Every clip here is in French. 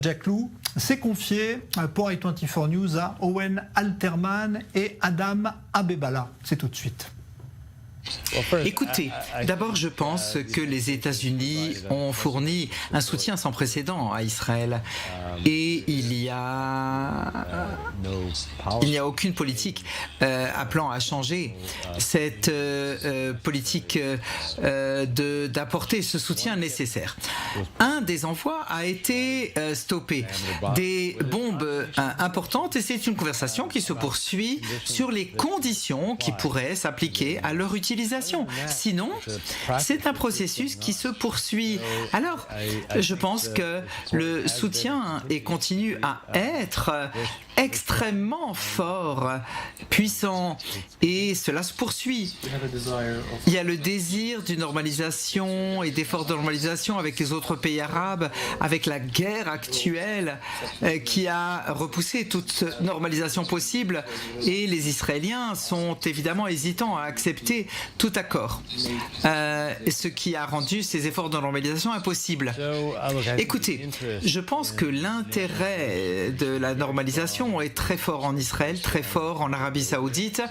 Jack Lew s'est confié pour i24 News à Owen Alterman et Adam Abebala. C'est tout de suite. Écoutez, d'abord je pense que les États-Unis ont fourni un soutien sans précédent à Israël et il n'y a aucune politique appelant à changer cette politique d'apporter ce soutien nécessaire. Un des envois a été stoppé, des bombes importantes, et c'est une conversation qui se poursuit sur les conditions qui pourraient s'appliquer à leur utilisation. Sinon, c'est un processus qui se poursuit. Alors, je pense que le soutien continue à être extrêmement fort, puissant, et cela se poursuit. Il y a le désir d'une normalisation et d'efforts de normalisation avec les autres pays arabes, avec la guerre actuelle qui a repoussé toute normalisation possible, et les Israéliens sont évidemment hésitants à accepter tout accord, ce qui a rendu ces efforts de normalisation impossibles. Écoutez, je pense que l'intérêt de la normalisation est très fort en Israël, très fort en Arabie Saoudite,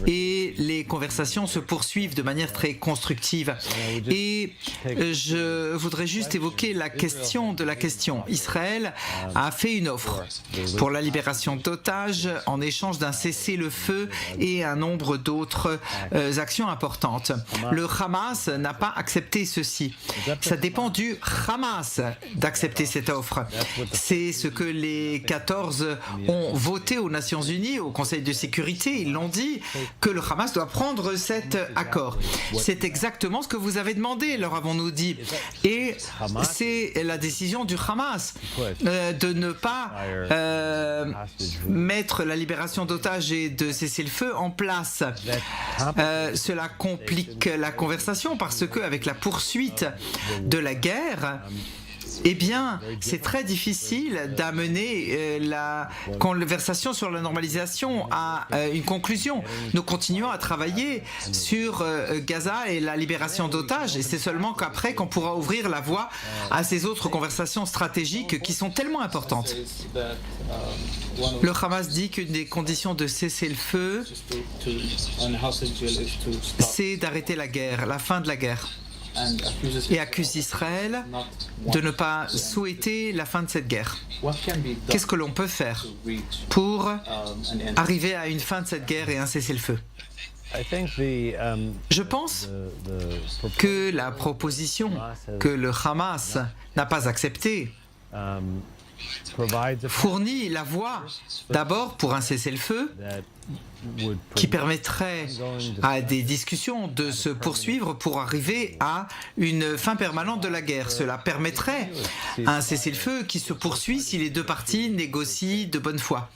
et les conversations se poursuivent de manière très constructive. Et je voudrais juste évoquer la question de la question. Israël a fait une offre pour la libération d'otages en échange d'un cessez-le-feu et un nombre d'autres actions importantes. Le Hamas n'a pas accepté ceci. Ça dépend du Hamas d'accepter cette offre. C'est ce que les 14 ont voté aux Nations Unies, au Conseil de sécurité. Ils l'ont dit, que le Hamas doit prendre cet accord. C'est exactement ce que vous avez demandé, leur avons-nous dit. Et c'est la décision du Hamas de ne pas mettre la libération d'otages et de cesser le feu en place. Cela complique la conversation parce qu'avec la poursuite de la guerre, eh bien, c'est très difficile d'amener la conversation sur la normalisation à une conclusion. Nous continuons à travailler sur Gaza et la libération d'otages, et c'est seulement qu'après qu'on pourra ouvrir la voie à ces autres conversations stratégiques qui sont tellement importantes. Le Hamas dit qu'une des conditions de cessez-le-feu, c'est d'arrêter la guerre, la fin de la guerre, et accuse Israël de ne pas souhaiter la fin de cette guerre. Qu'est-ce que l'on peut faire pour arriver à une fin de cette guerre et un cessez-le-feu? Je pense que la proposition que le Hamas n'a pas acceptée fournit la voie d'abord pour un cessez-le-feu qui permettrait à des discussions de se poursuivre pour arriver à une fin permanente de la guerre. Cela permettrait un cessez-le-feu qui se poursuit si les deux parties négocient de bonne foi.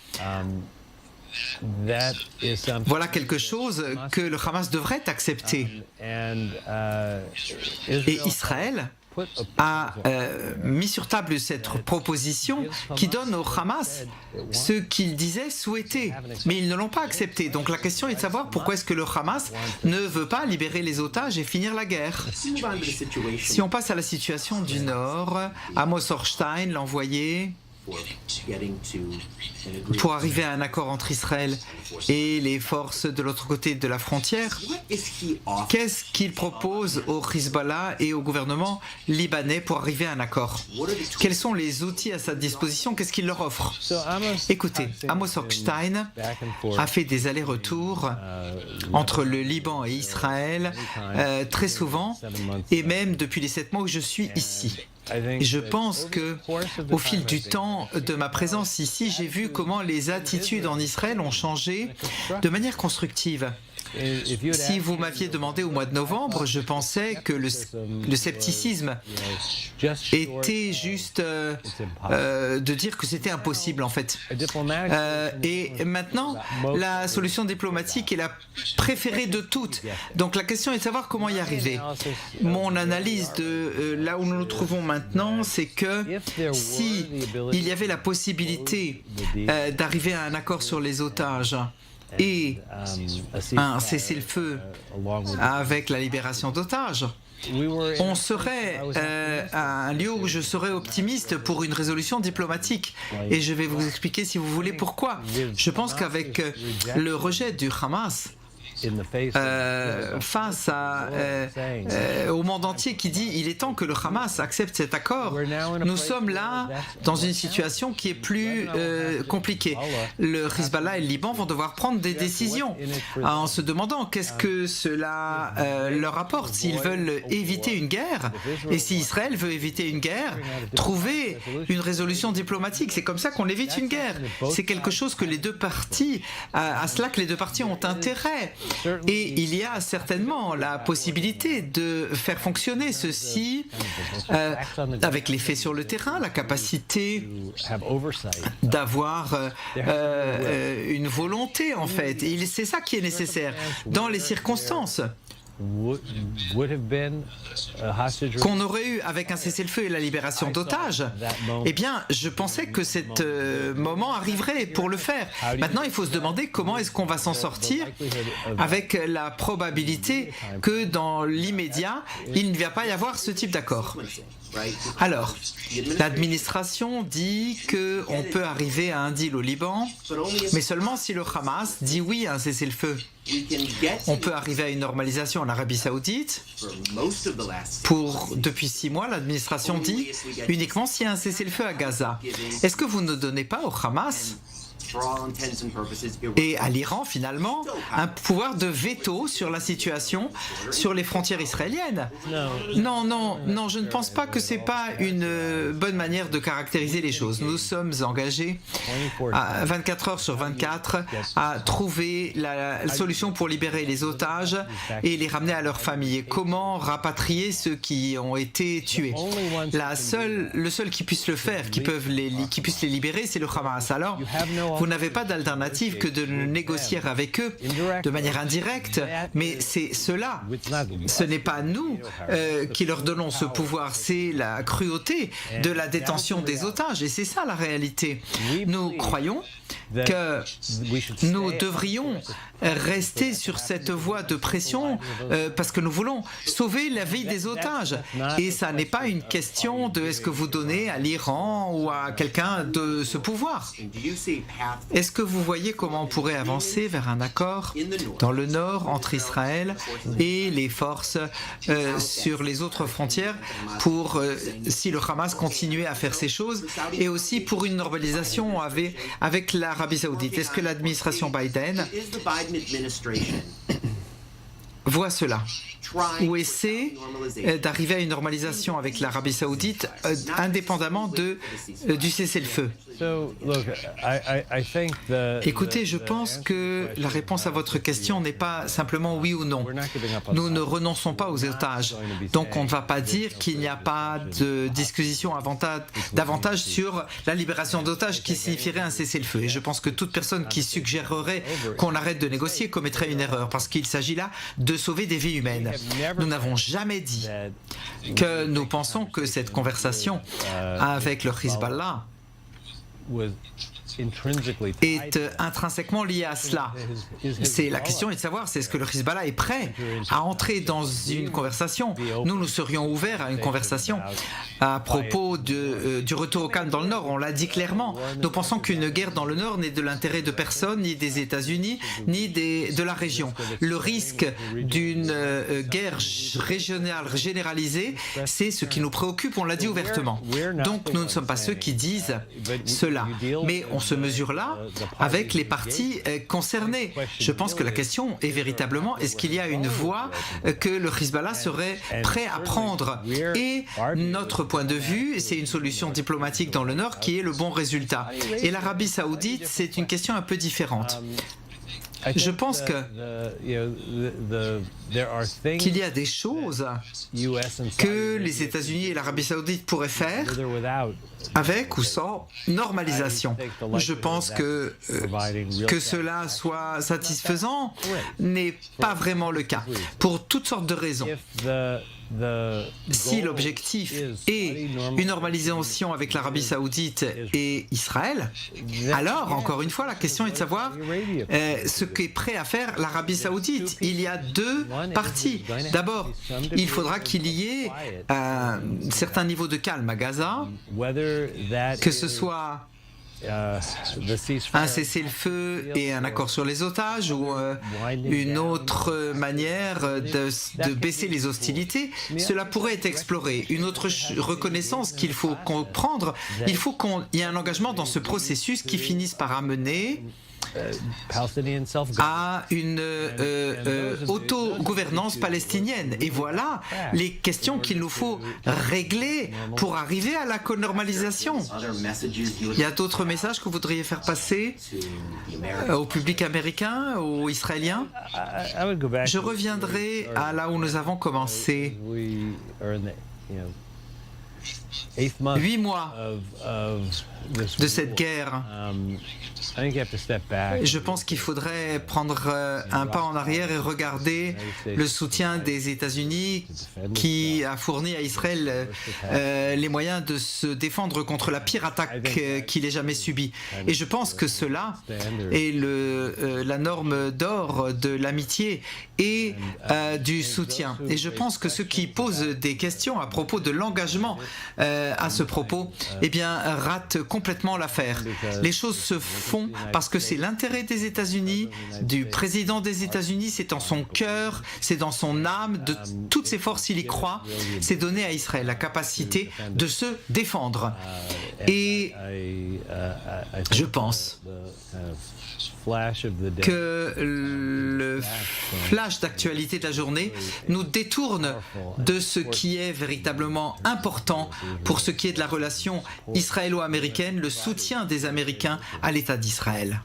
Voilà quelque chose que le Hamas devrait accepter. Et Israël a mis sur table cette proposition qui donne au Hamas ce qu'il disait souhaiter, mais ils ne l'ont pas accepté. Donc la question est de savoir pourquoi est-ce que le Hamas ne veut pas libérer les otages et finir la guerre. Si on passe à la situation du Nord, Amos Hochstein, l'envoyé, pour arriver à un accord entre Israël et les forces de l'autre côté de la frontière, qu'est-ce qu'il propose au Hezbollah et au gouvernement libanais pour arriver à un accord? Quels sont les outils à sa disposition? Qu'est-ce qu'il leur offre? Écoutez, Amos Hochstein a fait des allers-retours entre le Liban et Israël très souvent, et même depuis les 7 mois où je suis ici. Et je pense que, au fil du temps de ma présence ici, j'ai vu comment les attitudes en Israël ont changé de manière constructive. Si vous m'aviez demandé au mois de novembre, je pensais que le scepticisme était juste de dire que c'était impossible en fait. Et maintenant, la solution diplomatique est la préférée de toutes. Donc la question est de savoir comment y arriver. Mon analyse de là où nous nous trouvons maintenant, c'est que si il y avait la possibilité d'arriver à un accord sur les otages, et un cessez-le-feu avec la libération d'otages, on serait à un lieu où je serais optimiste pour une résolution diplomatique. Et je vais vous expliquer, si vous voulez, pourquoi. Je pense qu'avec le rejet du Hamas, face au monde entier qui dit il est temps que le Hamas accepte cet accord, nous sommes là dans une situation qui est plus compliquée. Le Hezbollah et le Liban vont devoir prendre des décisions en se demandant qu'est-ce que cela leur apporte, s'ils veulent éviter une guerre, et si Israël veut éviter une guerre, trouver une résolution diplomatique. C'est comme ça qu'on évite une guerre. C'est quelque chose que les deux parties, à cela que les deux parties ont intérêt. Et il y a certainement la possibilité de faire fonctionner ceci avec les faits sur le terrain, la capacité d'avoir une volonté en fait. Et c'est ça qui est nécessaire dans les circonstances qu'on aurait eu avec un cessez-le-feu et la libération d'otages. Eh bien, je pensais que cet moment arriverait pour le faire. Maintenant, il faut se demander comment est-ce qu'on va s'en sortir avec la probabilité que dans l'immédiat, il ne va pas y avoir ce type d'accord. Alors, l'administration dit qu'on peut arriver à un deal au Liban, mais seulement si le Hamas dit oui à un cessez-le-feu. On peut arriver à une normalisation en Arabie Saoudite. Depuis 6 mois, l'administration dit uniquement s'il y a un cessez-le-feu à Gaza. Est-ce que vous ne donnez pas au Hamas et à l'Iran finalement un pouvoir de veto sur la situation sur les frontières israéliennes? Non, je ne pense pas que c'est pas une bonne manière de caractériser les choses. Nous sommes engagés à 24 heures sur 24 à trouver la solution pour libérer les otages et les ramener à leurs familles. Comment rapatrier ceux qui ont été tués? Le seul qui puisse le faire, qui puisse les libérer, c'est le Hamas. Alors, vous n'avez pas d'alternative que de négocier avec eux de manière indirecte, mais c'est cela. Ce n'est pas nous qui leur donnons ce pouvoir, c'est la cruauté de la détention des otages, et c'est ça la réalité. Nous croyons que nous devrions rester sur cette voie de pression parce que nous voulons sauver la vie des otages. Et ça n'est pas une question de est-ce que vous donnez à l'Iran ou à quelqu'un de ce pouvoir. Est-ce que vous voyez comment on pourrait avancer vers un accord dans le nord entre Israël et les forces sur les autres frontières pour, si le Hamas continuait à faire ces choses, et aussi pour une normalisation avec l'Arabie Saoudite? Est-ce que l'administration Biden voit cela ou essaie d'arriver à une normalisation avec l'Arabie Saoudite indépendamment du cessez-le-feu? Écoutez, je pense que la réponse à votre question n'est pas simplement oui ou non. Nous ne renonçons pas aux otages. Donc on ne va pas dire qu'il n'y a pas de discussion davantage sur la libération d'otages qui signifierait un cessez-le-feu. Et je pense que toute personne qui suggérerait qu'on arrête de négocier commettrait une erreur parce qu'il s'agit là de sauver des vies humaines. Nous n'avons jamais dit que nous pensons que cette conversation avec le Hezbollah est intrinsèquement lié à cela. La question est de savoir, est-ce que le Hezbollah est prêt à entrer dans une conversation? Nous serions ouverts à une conversation à propos du retour au calme dans le Nord. On l'a dit clairement. Nous pensons qu'une guerre dans le Nord n'est de l'intérêt de personne, ni des États-Unis, ni de la région. Le risque d'une guerre régionale généralisée, c'est ce qui nous préoccupe, on l'a dit ouvertement. Donc nous ne sommes pas ceux qui disent cela. Mais on se mesure là avec les parties concernées. Je pense que la question est véritablement, est-ce qu'il y a une voie que le Hezbollah serait prêt à prendre? Et notre point de vue, c'est une solution diplomatique dans le Nord qui est le bon résultat. Et l'Arabie Saoudite, c'est une question un peu différente. Je pense qu'il y a des choses que les États-Unis et l'Arabie Saoudite pourraient faire avec ou sans normalisation. Je pense que cela soit satisfaisant n'est pas vraiment le cas, pour toutes sortes de raisons. si l'objectif est une normalisation avec l'Arabie Saoudite et Israël, alors, encore une fois, la question est de savoir ce qu'est prêt à faire l'Arabie Saoudite. Il y a deux parties. D'abord, il faudra qu'il y ait un certain niveau de calme à Gaza, que ce soit un cessez-le-feu et un accord sur les otages ou une autre manière de baisser les hostilités, cela pourrait être exploré. Une autre reconnaissance qu'il faut comprendre, il faut qu'il y ait un engagement dans ce processus qui finisse par amener à une autogouvernance palestinienne. Et voilà les questions qu'il nous faut régler pour arriver à la normalisation. Il y a d'autres messages que vous voudriez faire passer au public américain, aux Israéliens? Je reviendrai à là où nous avons commencé. 8 mois de cette guerre. Je pense qu'il faudrait prendre un pas en arrière et regarder le soutien des États-Unis qui a fourni à Israël les moyens de se défendre contre la pire attaque qu'il ait jamais subie. Et je pense que cela est la norme d'or de l'amitié et du soutien. Et je pense que ceux qui posent des questions à propos de l'engagement à ce propos, eh bien, ratent complètement l'affaire. Les choses se font parce que c'est l'intérêt des États-Unis, du président des États-Unis, c'est dans son cœur, c'est dans son âme, de toutes ses forces, il y croit, c'est donner à Israël la capacité de se défendre. Et je pense que le flash d'actualité de la journée nous détourne de ce qui est véritablement important pour ce qui est de la relation israélo-américaine, le soutien des Américains à l'État d'Israël.